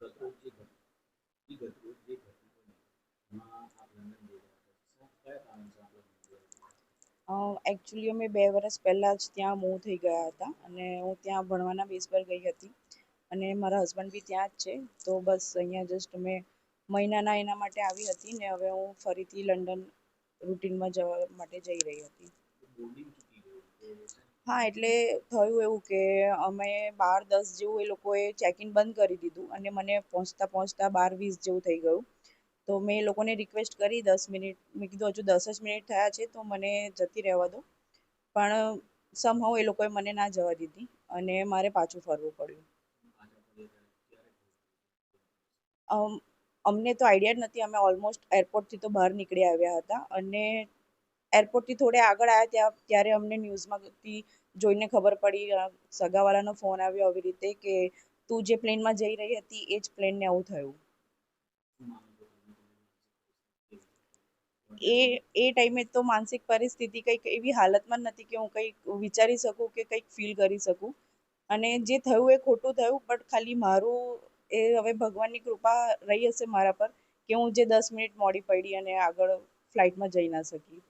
ગતરોજ જે ઘટના ગતરોજ જે ઘટના બની એમાં આપ લંડન જઈ રહ્યા હતા કયા કારણસર આપણે લંડન ગયા એકચ્યુઅલી અમે 2 વર્ષ પહેલાં જ ત્યાં મૂવ થઈ ગયા હતા અને હું ત્યાં ભણવાના બેઝ પર ગઈ હતી અને મારા હસબન્ડ બી ત્યાં જ છે. તો બસ અહીંયા જસ્ટ મેં મહિનાના એના માટે આવી હતી ને હવે હું ફરીથી લંડન રૂટીનમાં જવા માટે જઈ રહી હતી. બોર્ડિંગ ચૂકી ગયું કે હા, એટલે થયું એવું કે અમે 12-10 જેવું એ લોકોએ ચેક ઇન બંધ કરી દીધું અને મને પહોંચતા પહોંચતા 12-20 જેવું થઈ ગયું. તો મેં એ લોકોને રિક્વેસ્ટ કરી 10 મિનિટ, મેં કીધું હજુ 10 જ મિનિટ થયા છે તો મને જતી રહેવા દો. પણ સમહાઉ એ લોકોએ મને ના જવા દીધી અને મારે પાછું ફરવું પડ્યું. પાછા ફર્યા ત્યારે અમ, અમને તો આઈડિયા જ નથી. અમે ઓલમોસ્ટ એરપોર્ટથી તો બહાર નીકળી આવ્યા હતા અને એરપોર્ટથી થોડે આગળ આવ્યા ત્યારે અમને ન્યૂઝમાંથી જોઈને ખબર પડી, સગાવાલાનો ફોન આવ્યો આવી રીતે કે તું જે પ્લેનમાં જઈ રહી હતી એ જ પ્લેનને આવું થયું. શું માનો છો તમે તમારી એ માનસિક એ ટાઈમે તો માનસિક પરિસ્થિતિ કંઈક એવી હાલતમાં જ નથી કે હું કંઈક વિચારી શકું કે કંઈક ફીલ કરી શકું. અને જે થયું એ ખોટું થયું, બટ ખાલી મારું એ હવે ભગવાનની કૃપા રહી હશે મારા પર કે હું જે 10 મિનિટ મોડી પડી અને આગળ ફ્લાઇટમાં જઈ ના શકી.